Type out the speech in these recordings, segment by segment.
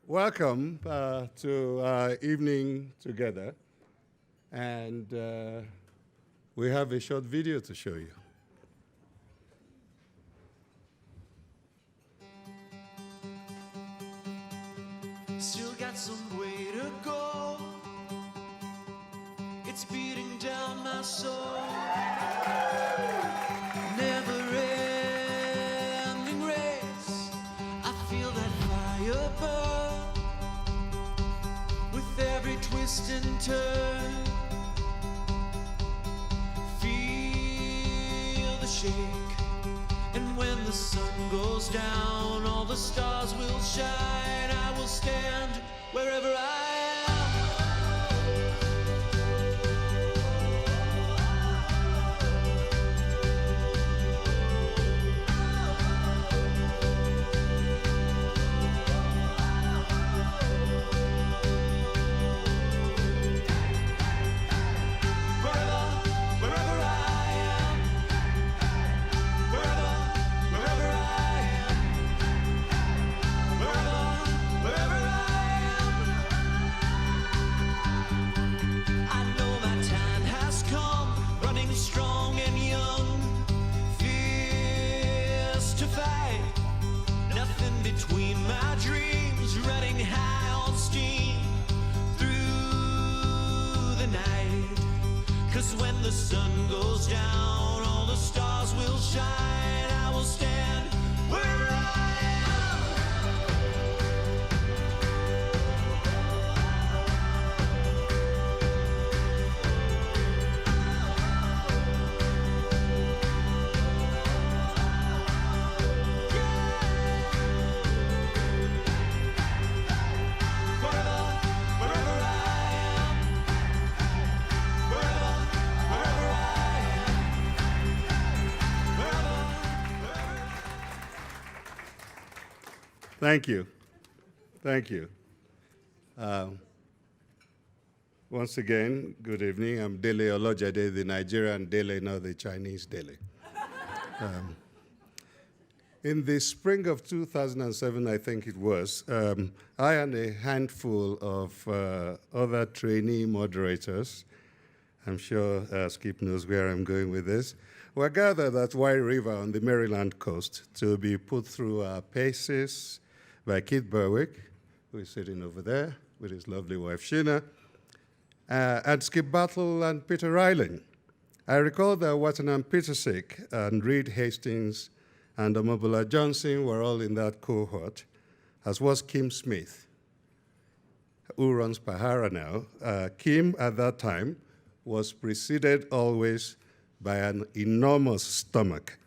Welcome to our evening together, and we have a short video to show you. Still got some way to go. It's beating down my soul. Never-ending race. I feel that fire burn with every twist and turn. Feel the shake, and when the sun goes down, all the stars will shine. I will stand wherever I am. Strong and young, fierce to fight. Nothing between my dreams, running high on steam through the night. 'Cause when the sun goes down, all the stars will shine. I will stand wherever I Thank you. Thank you. Once again, good evening. I'm Dele Olojade, the Nigerian Dele, not the Chinese Dele. In the spring of 2007, I think it was, I and a handful of other trainee moderators, I'm sure Skip knows where I'm going with this, were gathered at White River on the Maryland coast to be put through our paces by Keith Berwick, who is sitting over there with his lovely wife, Sheena, and Skip Battle and Peter Ryling. I recall that Wattenham Petersick and Reed Hastings and Omobula Johnson were all in that cohort, as was Kim Smith, who runs Pahara now. Kim, at that time, was preceded always by an enormous stomach,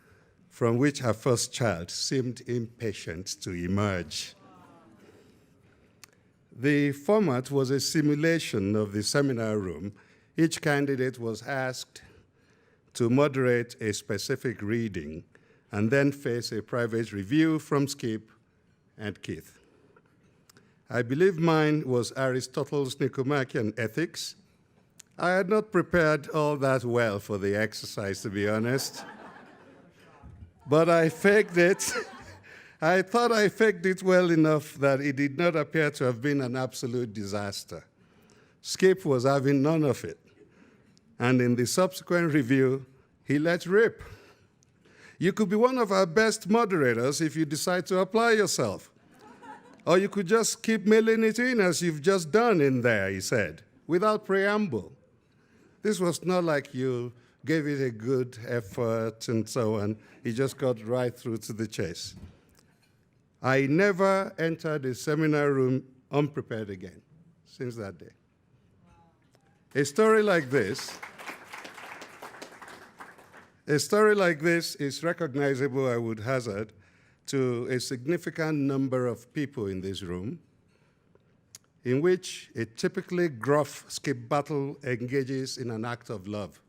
from which her first child seemed impatient to emerge. The format was a simulation of the seminar room. Each candidate was asked to moderate a specific reading and then face a private review from Skip and Keith. I believe mine was Aristotle's Nicomachean Ethics. I had not prepared all that well for the exercise, to be honest. But I faked it. I thought I faked it well enough that it did not appear to have been an absolute disaster. Skip was having none of it. And in the subsequent review, he let rip. You could be one of our best moderators if you decide to apply yourself. Or you could just keep mailing it in as you've just done in there, he said, without preamble. This was not like you gave it a good effort and so on. He just got right through to the chase. I never entered a seminar room unprepared again since that day. A story like this is recognizable, I would hazard, to a significant number of people in this room, in which a typically gruff Skip Battle engages in an act of love.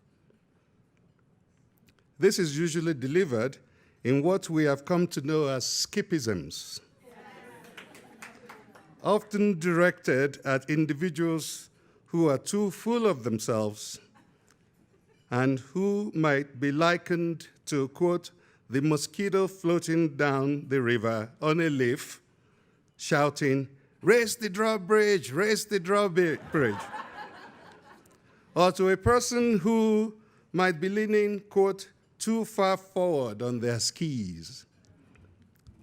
This is usually delivered in what we have come to know as Skipisms, often directed at individuals who are too full of themselves and who might be likened to, quote, the mosquito floating down the river on a leaf, shouting, Raise the drawbridge, raise the drawbridge. Or to a person who might be leaning, quote, too far forward on their skis.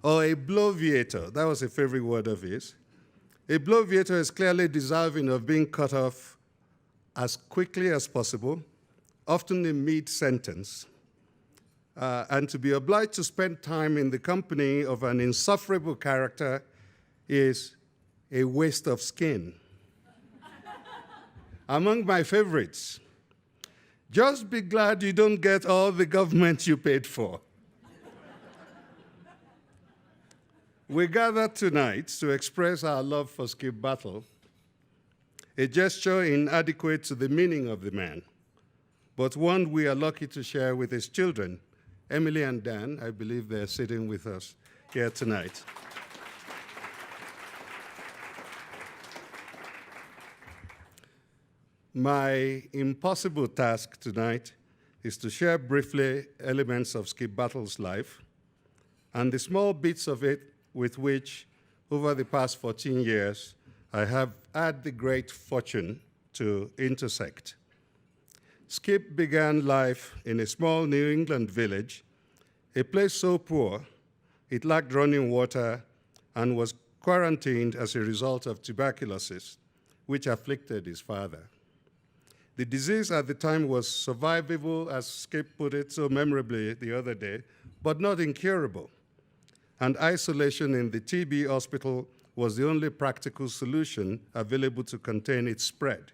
Or a bloviator, that was a favorite word of his. A bloviator is clearly deserving of being cut off as quickly as possible, often in mid-sentence, and to be obliged to spend time in the company of an insufferable character is a waste of skin. Among my favorites, just be glad you don't get all the government you paid for. We gathered tonight to express our love for Skip Battle, a gesture inadequate to the meaning of the man, but one we are lucky to share with his children. Emily and Dan, I believe they're sitting with us here tonight. My impossible task tonight is to share briefly elements of Skip Battle's life and the small bits of it with which, over the past 14 years, I have had the great fortune to intersect. Skip began life in a small New England village, a place so poor it lacked running water and was quarantined as a result of tuberculosis, which afflicted his father. The disease at the time was survivable, as Skip put it so memorably the other day, but not incurable. And isolation in the TB hospital was the only practical solution available to contain its spread.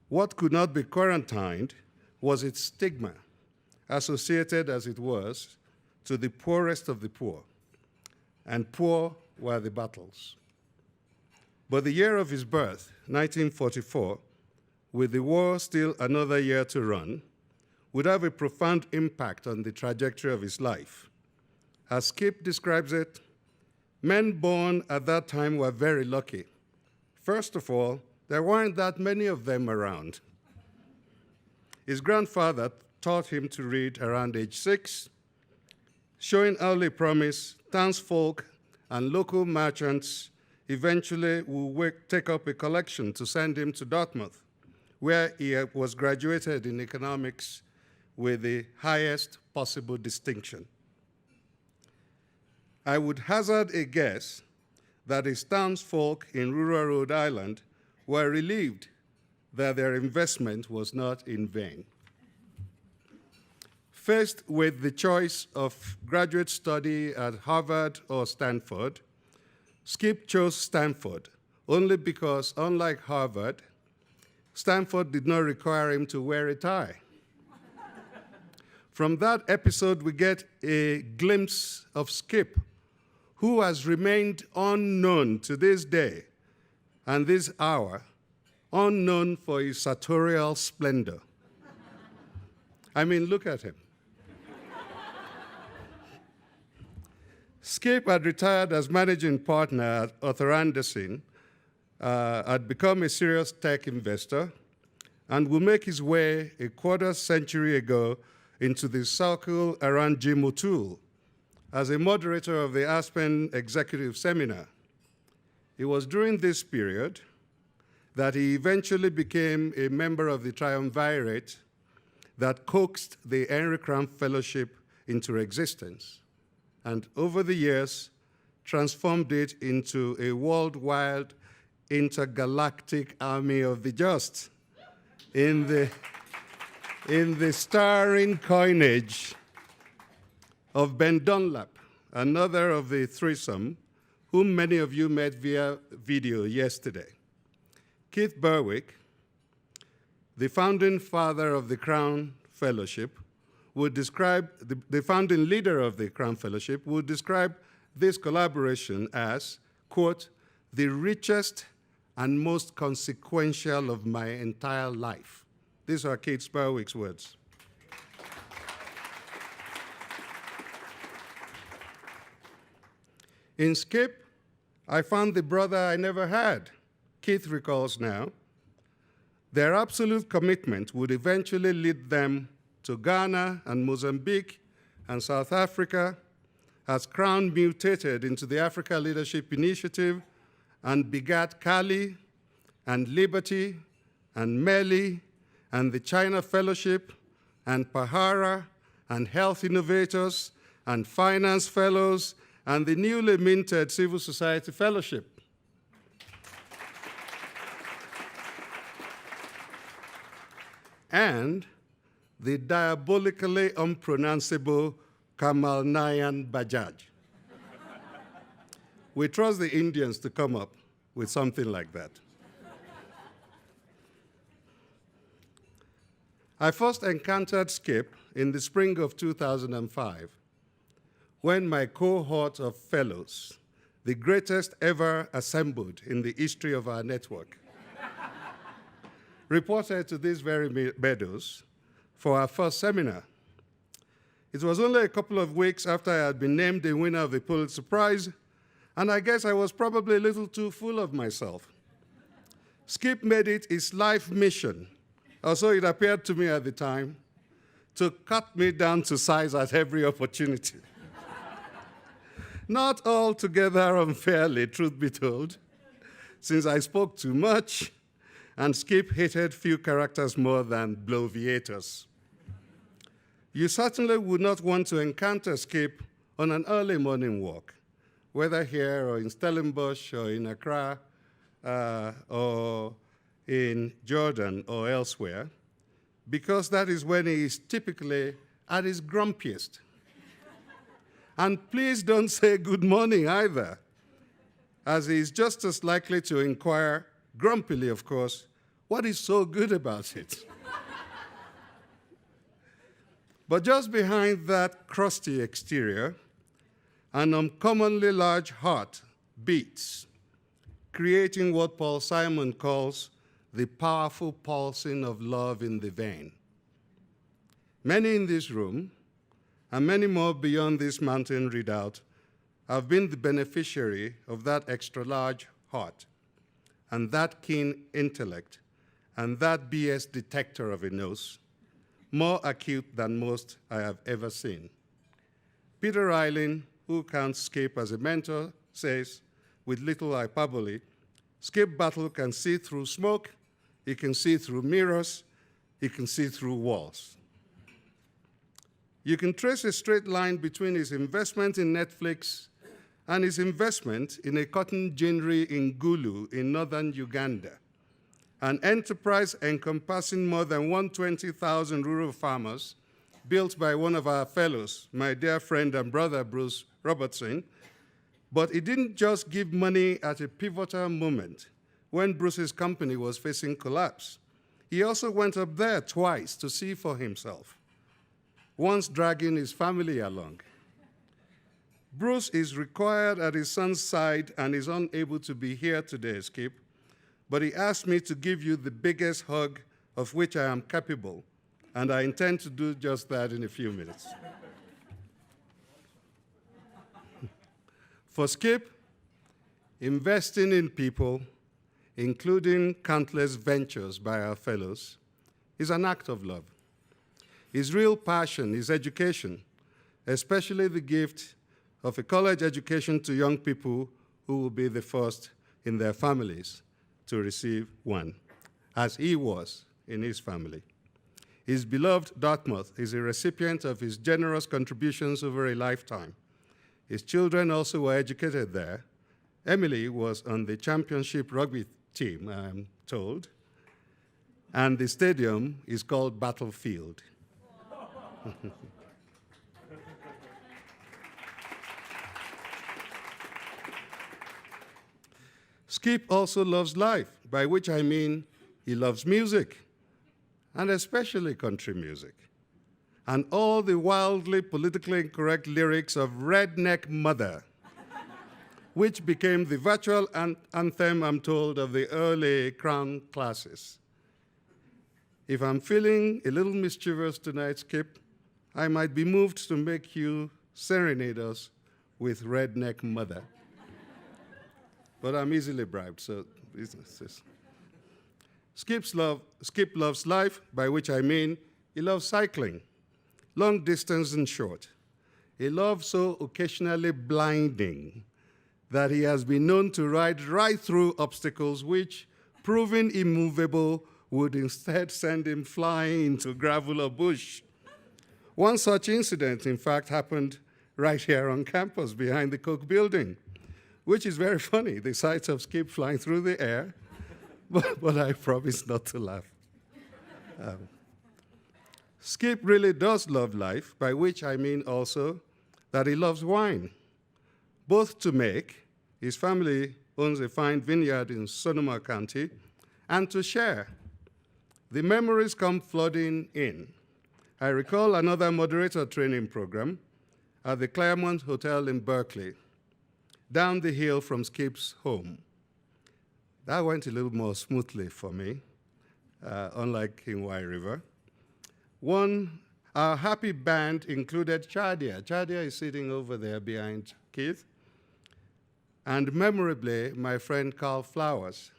What could not be quarantined was its stigma, associated as it was to the poorest of the poor, and poor were the battles. But the year of his birth, 1944, with the war still another year to run, would have a profound impact on the trajectory of his life. As Skip describes it, men born at that time were very lucky. First of all, there weren't that many of them around. His grandfather taught him to read around age 6, showing early promise. Townsfolk and local merchants eventually would take up a collection to send him to Dartmouth, where he was graduated in economics with the highest possible distinction. I would hazard a guess that his townsfolk in rural Rhode Island were relieved that their investment was not in vain. Faced with the choice of graduate study at Harvard or Stanford, Skip chose Stanford only because, unlike Harvard, Stanford did not require him to wear a tie. From that episode, we get a glimpse of Skip, who has remained unknown to this day and this hour, unknown for his sartorial splendor. I mean, look at him. Skip had retired as managing partner at Arthur Andersen, had become a serious tech investor, and will make his way a quarter century ago into the circle around Jim O'Toole as a moderator of the Aspen Executive Seminar. It was during this period that he eventually became a member of the triumvirate that coaxed the Henry Cram Fellowship into existence, and over the years transformed it into a worldwide intergalactic army of the just in the starring coinage of Ben Dunlap, another of the threesome, whom many of you met via video yesterday. Keith Berwick, the founding father of the Crown Fellowship, would describe, the founding leader of the Crown Fellowship, would describe this collaboration as, quote, the richest and most consequential of my entire life. These are Keith Berwick's words. In Skip, I found the brother I never had, Keith recalls now. Their absolute commitment would eventually lead them to Ghana and Mozambique and South Africa, as Crown mutated into the Africa Leadership Initiative and begat Kali and Liberty and Meli and the China Fellowship and Pahara and Health Innovators and Finance Fellows and the newly minted Civil Society Fellowship. And the diabolically unpronounceable Kamal Nayan Bajaj. We trust the Indians to come up with something like that. I first encountered Skip in the spring of 2005 when my cohort of fellows, the greatest ever assembled in the history of our network, reported to these very meadows for our first seminar. It was only a couple of weeks after I had been named the winner of the Pulitzer Prize, and I guess I was probably a little too full of myself. Skip made it his life mission, or so it appeared to me at the time, to cut me down to size at every opportunity. Not altogether unfairly, truth be told, since I spoke too much, and Skip hated few characters more than bloviators. You certainly would not want to encounter Skip on an early morning walk, whether here or in Stellenbosch or in Accra or in Jordan or elsewhere, because that is when he is typically at his grumpiest. And please don't say good morning either, as he is just as likely to inquire, grumpily of course, what is so good about it? But just behind that crusty exterior, an uncommonly large heart beats, creating what Paul Simon calls the powerful pulsing of love in the vein. Many in this room, and many more beyond this mountain redoubt, have been the beneficiary of that extra-large heart, and that keen intellect, and that BS detector of a nose, more acute than most I have ever seen. Peter Ryling, who counts Skip as a mentor, says, with little hyperbole, Skip Battle can see through smoke, he can see through mirrors, he can see through walls. You can trace a straight line between his investment in Netflix and his investment in a cotton ginnery in Gulu in northern Uganda, an enterprise encompassing more than 120,000 rural farmers built by one of our fellows, my dear friend and brother Bruce Robertson. But he didn't just give money at a pivotal moment when Bruce's company was facing collapse. He also went up there twice to see for himself, once dragging his family along. Bruce is required at his son's side and is unable to be here today, Skip, but he asked me to give you the biggest hug of which I am capable, and I intend to do just that in a few minutes. For Skip, investing in people, including countless ventures by our fellows, is an act of love. His real passion is education, especially the gift of a college education to young people who will be the first in their families to receive one, as he was in his family. His beloved Dartmouth is a recipient of his generous contributions over a lifetime. His children also were educated there. Emily was on the championship rugby team, I am told, and the stadium is called Battlefield. Skip also loves life, by which I mean he loves music, and especially country music, and all the wildly politically incorrect lyrics of Redneck Mother, which became the virtual anthem, I'm told, of the early Crown classes. If I'm feeling a little mischievous tonight, Skip, I might be moved to make you serenade us with Redneck Mother. But I'm easily bribed, so business. Skip loves life, by which I mean he loves cycling, long distance and short. A love so occasionally blinding that he has been known to ride right through obstacles which, proving immovable, would instead send him flying into gravel or bush. One such incident, in fact, happened right here on campus behind the Coke building, which is very funny, the sight of Skip flying through the air, but I promise not to laugh. Skip really does love life, by which I mean also that he loves wine, both to make, his family owns a fine vineyard in Sonoma County, and to share. The memories come flooding in. I recall another moderator training program at the Claremont Hotel in Berkeley, down the hill from Skip's home. That went a little more smoothly for me, unlike in Wye River. Our happy band included Chadia. Chadia is sitting over there behind Keith. And memorably, my friend Carl Flowers.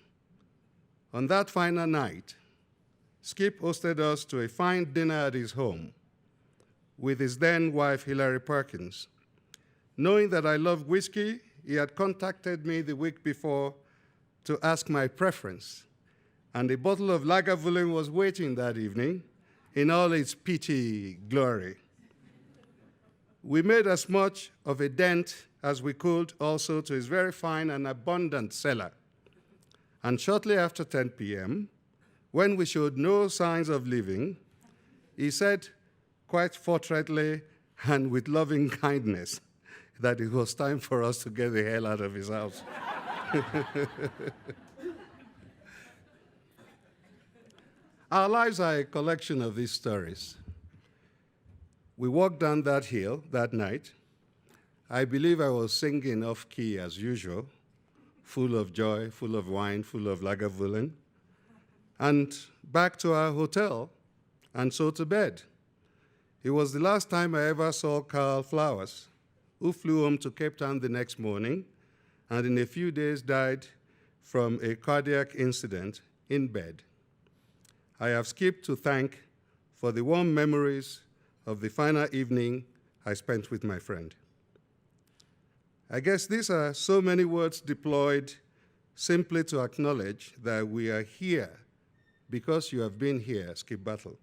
On that final night, Skip hosted us to a fine dinner at his home with his then wife, Hilary Perkins. Knowing that I love whiskey, he had contacted me the week before to ask my preference. And a bottle of Lagavulin was waiting that evening in all its peaty glory. We made as much of a dent as we could also to his very fine and abundant cellar. And shortly after 10 p.m., when we showed no signs of leaving, he said quite forthrightly and with loving kindness that it was time for us to get the hell out of his house. Our lives are a collection of these stories. We walked down that hill that night. I believe I was singing off-key as usual, full of joy, full of wine, full of Lagavulin, and back to our hotel, and so to bed. It was the last time I ever saw Carl Flowers, who flew home to Cape Town the next morning, and in a few days died from a cardiac incident in bed. I have Skip to thank for the warm memories of the final evening I spent with my friend. I guess these are so many words deployed simply to acknowledge that we are here because you have been here, Skip Battle.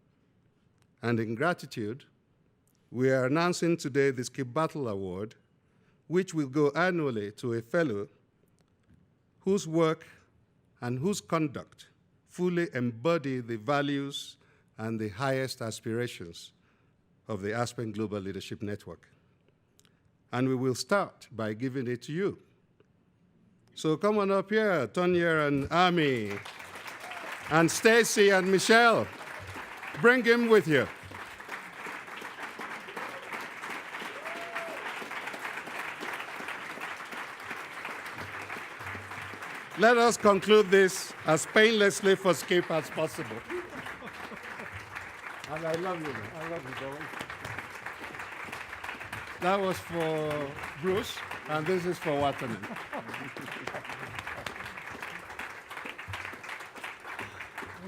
And in gratitude, we are announcing today the Skip Battle Award, which will go annually to a fellow whose work and whose conduct fully embody the values and the highest aspirations of the Aspen Global Leadership Network. And we will start by giving it to you. So come on up here, Tonya and Ami, and Stacy and Michelle. Bring him with you. Let us conclude this as painlessly for Skip as possible. And I love you, man. I love you, boy. That was for Bruce, and this is for Watanabe.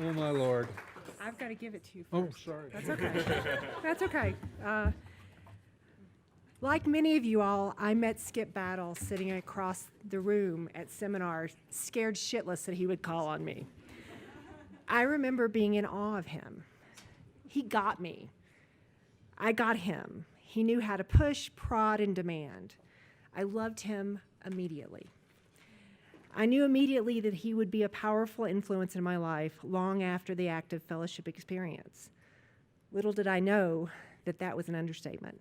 Oh, my Lord. I've got to give it to you Oh, first. sorry. That's okay. That's okay. Like many of you all, I met Skip Battle sitting across the room at seminar, scared shitless that he would call on me. I remember being in awe of him. He got me. I got him. He knew how to push, prod, and demand. I loved him immediately. I knew immediately that he would be a powerful influence in my life long after the active fellowship experience. Little did I know that that was an understatement.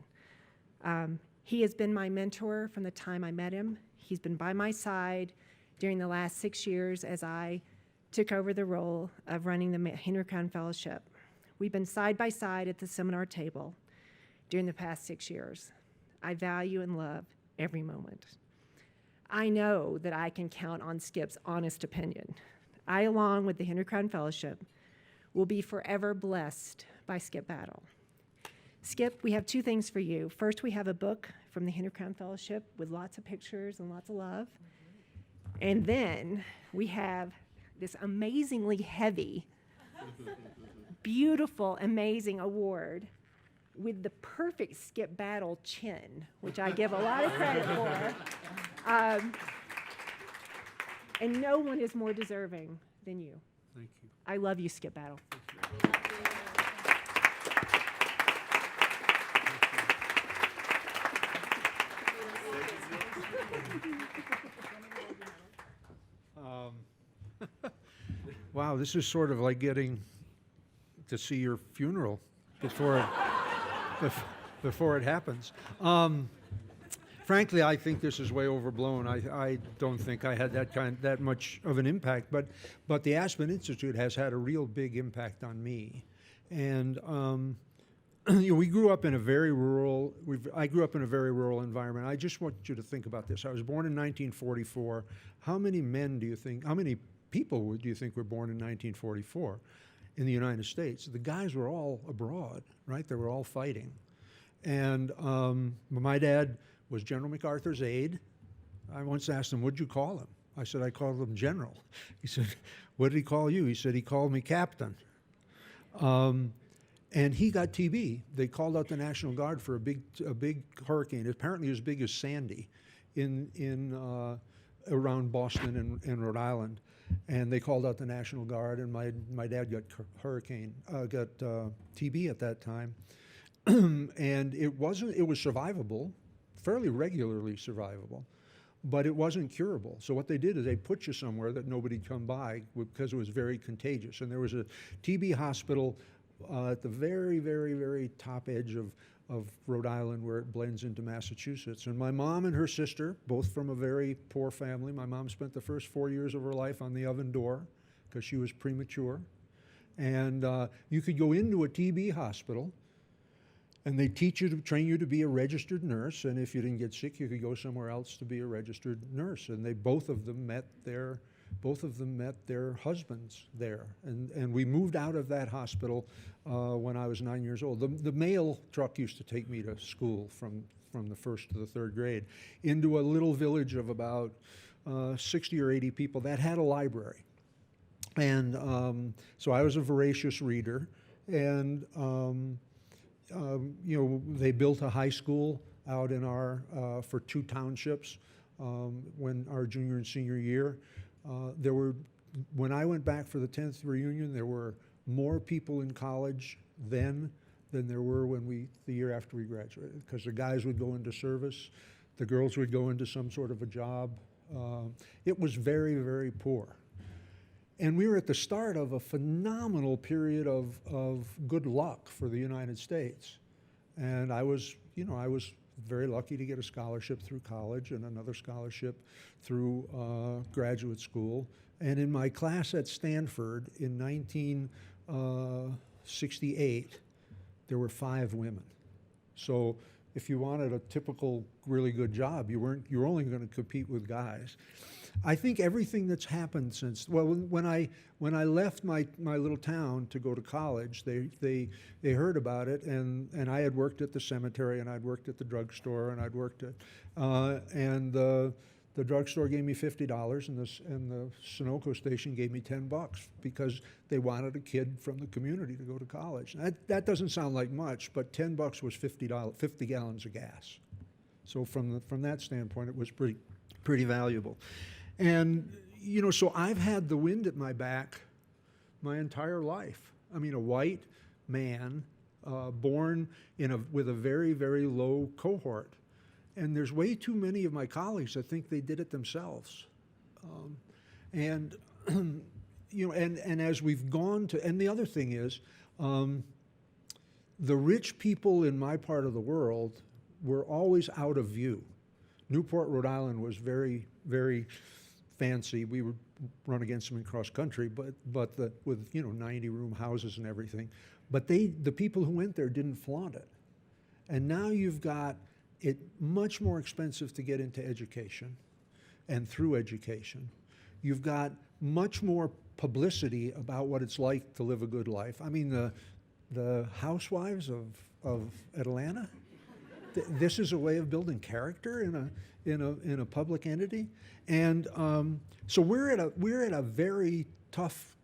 He has been my mentor from the time I met him. He's been by my side during the last 6 years as I took over the role of running the Henry Crown Fellowship. We've been side by side at the seminar table during the past 6 years. I value and love every moment. I know that I can count on Skip's honest opinion. I, along with the Henry Crown Fellowship, will be forever blessed by Skip Battle. Skip, we have two things for you. First, we have a book from the Henry Crown Fellowship with lots of pictures and lots of love. And then we have this amazingly heavy, beautiful, amazing award with the perfect Skip Battle chin, which I give a lot of credit for. Um, and no one is more deserving than you. Thank you. I love you, Skip Battle. Wow, this is sort of like getting to see your funeral before before it happens. Frankly, I think this is way overblown. I don't think I had that much of an impact, but the Aspen Institute has had a real big impact on me, and we grew up in a very rural. I grew up in a very rural environment. I just want you to think about this. I was born in 1944. How many men do you think? How many people do you think were born in 1944 in the United States? The guys were all abroad, right? They were all fighting, and my dad was General MacArthur's aide. I once asked him, "What'd you call him?" I said, "I called him General." He said, "What did he call you?" He said, "He called me Captain." And he got TB. They called out the National Guard for a big hurricane, apparently as big as Sandy, in around Boston and Rhode Island. And they called out the National Guard, and my dad got TB at that time. And it was survivable, fairly regularly survivable, but it wasn't curable. So what they did is they put you somewhere that nobody'd come by because it was very contagious. And there was a TB hospital at the very, very, very top edge of Rhode Island, where it blends into Massachusetts. And my mom and her sister, both from a very poor family, my mom spent the first 4 years of her life on the oven door because she was premature. And you could go into a TB hospital, and they train you to be a registered nurse. And if you didn't get sick, you could go somewhere else to be a registered nurse. And both of them met their husbands there. And we moved out of that hospital when I was 9 years old. The mail truck used to take me to school from the first to the third grade into a little village of about 60 or 80 people that had a library. And so I was a voracious reader. And they built a high school out in for 2 townships when our junior and senior year. When I went back for the 10th reunion, there were more people in college then than there were the year after we graduated, because the guys would go into service, the girls would go into some sort of a job. It was very, very poor. And we were at the start of a phenomenal period of good luck for the United States. And I was very lucky to get a scholarship through college and another scholarship through graduate school. And in my class at Stanford in 1968, there were 5 women. So if you wanted a typical really good job, you were only going to compete with guys. I think everything that's happened since, well, when I left my little town to go to college, they heard about it, and I had worked at the cemetery, and I'd worked at the drugstore, and I'd worked at, and the drugstore gave me $50, and the Sunoco station gave me $10 because they wanted a kid from the community to go to college. That doesn't sound like much, but $10 was 50 gallons of gas. So from that standpoint, it was pretty valuable. And, so I've had the wind at my back my entire life. I mean, a white man born with a very, very low cohort. And there's way too many of my colleagues that think they did it themselves. And as we've gone to, and the other thing is, the rich people in my part of the world were always out of view. Newport, Rhode Island was very, very fancy. We would run against them in cross country, with 90-room houses and everything. But the people who went there didn't flaunt it. And now you've got it much more expensive to get into education, and through education, you've got much more publicity about what it's like to live a good life. I mean, the housewives of Atlanta. This is a way of building character in a public entity, and so we're at a very tough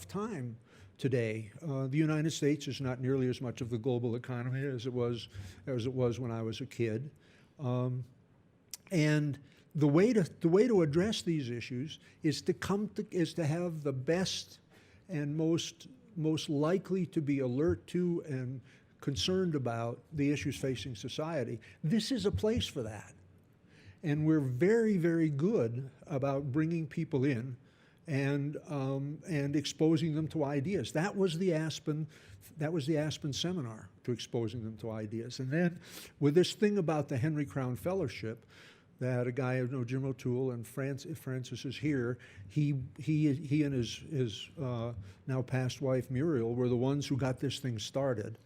time today. The United States is not nearly as much of the global economy as it was when I was a kid. And the way to address these issues is to have the best and most likely to be alert to and concerned about the issues facing society. This is a place for that. And we're very, very good about bringing people in and exposing them to ideas. That was the Aspen seminar, to exposing them to ideas. And then with this thing about the Henry Crown Fellowship, that a guy, Jim O'Toole, and Francis is here, he and his now past wife Muriel were the ones who got this thing started.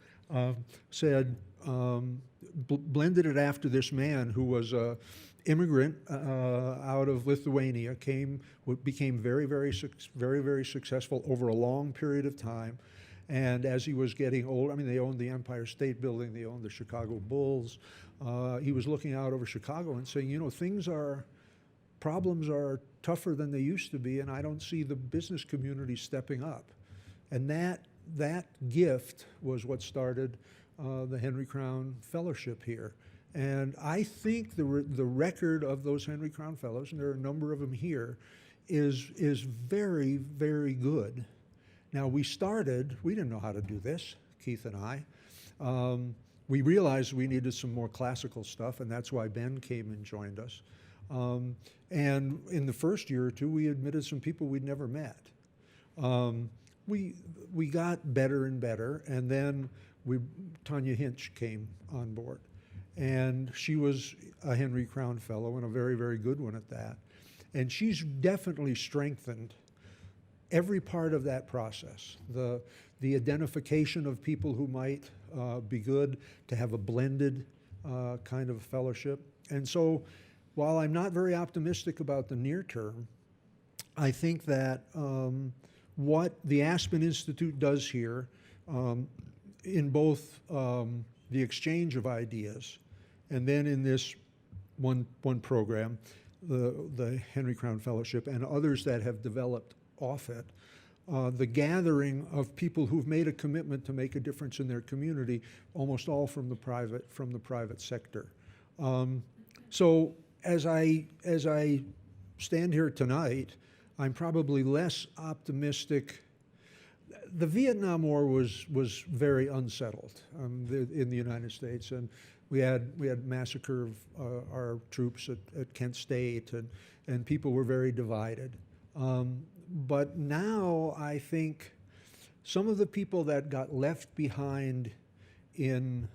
Blended it after this man who was a immigrant out of Lithuania, became very, very successful over a long period of time. And as he was getting old, I mean, they owned the Empire State Building, they owned the Chicago Bulls. He was looking out over Chicago and saying, problems are tougher than they used to be, and I don't see the business community stepping up. And that gift was what started the Henry Crown Fellowship here. And I think the record of those Henry Crown Fellows, and there are a number of them here, is very, very good. Now, we didn't know how to do this, Keith and I. We realized we needed some more classical stuff, and that's why Ben came and joined us. And in the first year or two, we admitted some people we'd never met. We got better and better, and then Tanya Hinch came on board. And she was a Henry Crown Fellow, and a very, very good one at that. And she's definitely strengthened every part of that process. The identification of people who might be good, to have a blended kind of fellowship. And so while I'm not very optimistic about the near term, I think that what the Aspen Institute does here in both the exchange of ideas and then in this one program, the Henry Crown Fellowship, and others that have developed off it, the gathering of people who've made a commitment to make a difference in their community, almost all from the private sector. So as I stand here tonight, I'm probably less optimistic. The Vietnam War was very unsettled in the United States, and we had massacre of our troops at Kent State, and people were very divided. But now I think some of the people that got left behind in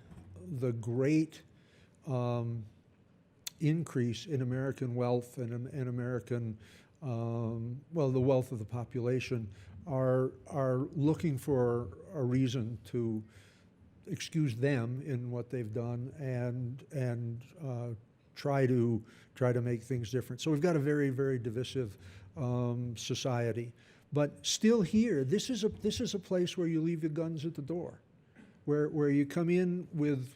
the great increase in American wealth and American, the wealth of the population, are looking for a reason to excuse them in what they've done and try to make things different. So we've got a very, very divisive society, but still here, this is a place where you leave your guns at the door, where you come in with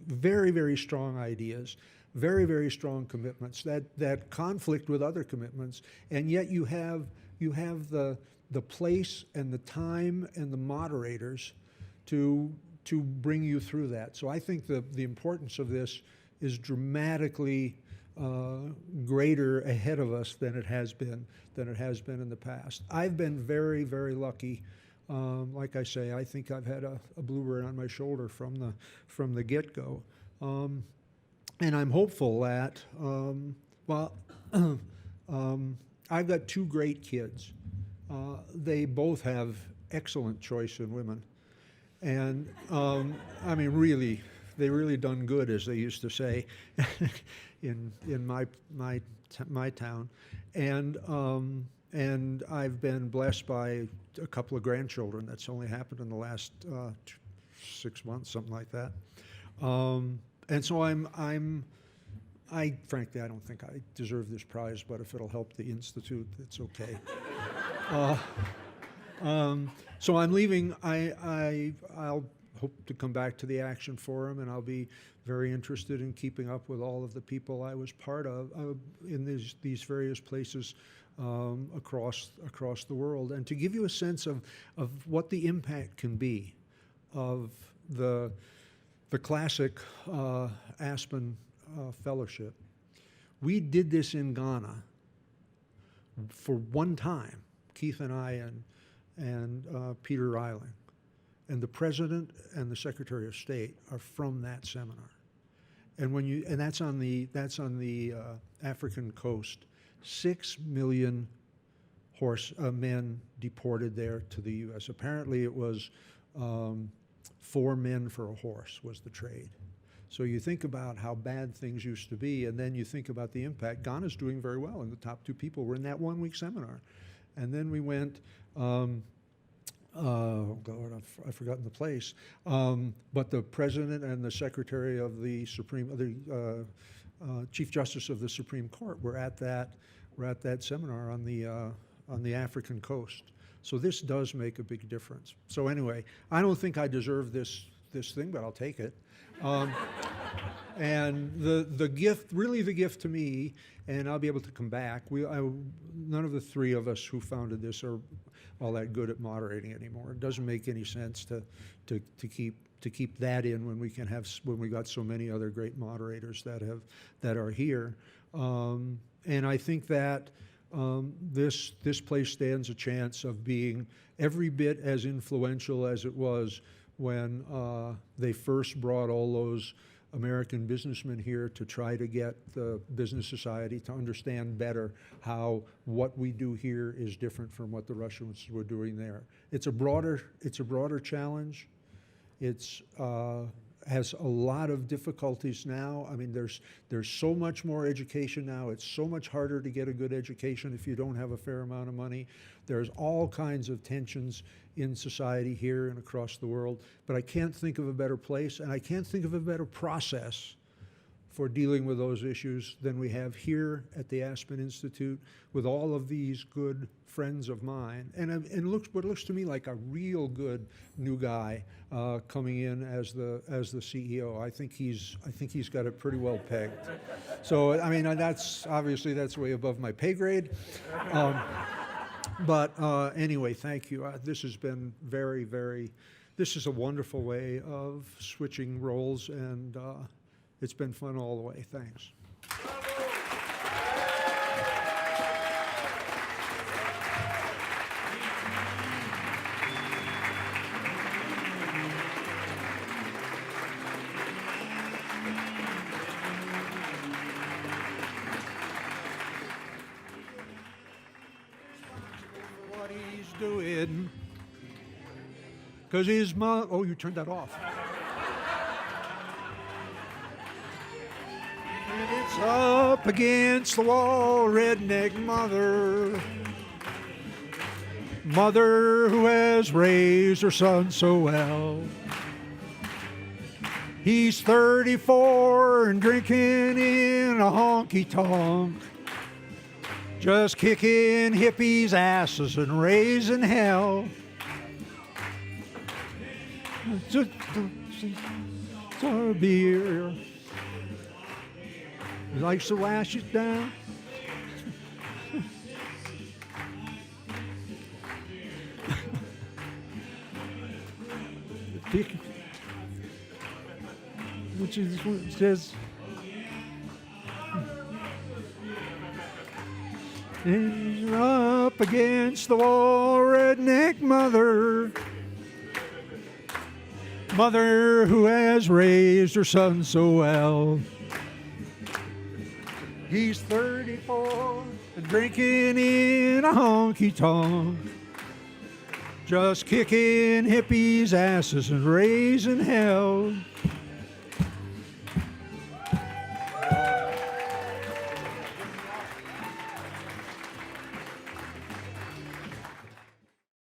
very, very strong ideas, very, very strong commitments that conflict with other commitments, and yet you have the place and the time and the moderators to bring you through that. So I think the importance of this is dramatically greater ahead of us than it has been in the past. I've been very, very lucky. Like I say, I think I've had a bluebird on my shoulder from the get-go, and I'm hopeful that I've got two great kids. They both have excellent choice in women, and I mean, really, they really done good, as they used to say, in my town, and I've been blessed by a couple of grandchildren. That's only happened in the last 6 months, something like that, and so I frankly, I don't think I deserve this prize, but if it'll help the Institute, it's okay. So I'm leaving. I'll hope to come back to the Action Forum, and I'll be very interested in keeping up with all of the people I was part of in these various places across the world, and to give you a sense of what the impact can be of the classic Aspen Fellowship. We did this in Ghana for one time, Keith and I and Peter Reiling. And the President and the Secretary of State are from that seminar. And that's on the African coast. 6 million men deported there to the U.S. Apparently it was 4 men for a horse was the trade. So you think about how bad things used to be, and then you think about the impact. Ghana's doing very well, and the top 2 people were in that 1-week seminar. And then we went, oh God, I've forgotten the place, but the President and the Secretary of the Chief Justice of the Supreme Court were at that seminar on the African coast. So this does make a big difference. So anyway, I don't think I deserve this thing, but I'll take it. And the gift to me, and I'll be able to come back. None of the 3 of us who founded this are all that good at moderating anymore. It doesn't make any sense to keep that in when we got so many other great moderators that are here. And I think that this place stands a chance of being every bit as influential as it was when they first brought all those American businessmen here to try to get the business society to understand better how what we do here is different from what the Russians were doing there. It's a broader challenge. It's has a lot of difficulties now. I mean, there's so much more education now. It's so much harder to get a good education if you don't have a fair amount of money. There's all kinds of tensions in society here and across the world, but I can't think of a better place, and I can't think of a better process for dealing with those issues than we have here at the Aspen Institute with all of these good friends of mine. And what looks to me like a real good new guy coming in as the CEO. I think he's got it pretty well pegged. So I mean, that's way above my pay grade. But anyway, thank you. This has been this is a wonderful way of switching roles, and it's been fun all the way. Thanks. What he's doing, because his mom. Oh, you turned that off. It's up against the wall, redneck mother who has raised her son so well. He's 34 and drinking in a honky-tonk, just kicking hippies' asses and raising hell. It's a beer. He likes to lash it down. Which is what it says. He's up against the wall, redneck mother who has raised her son so well. He's 34 and drinking in a honky-tonk, just kicking hippies' asses and raising hell.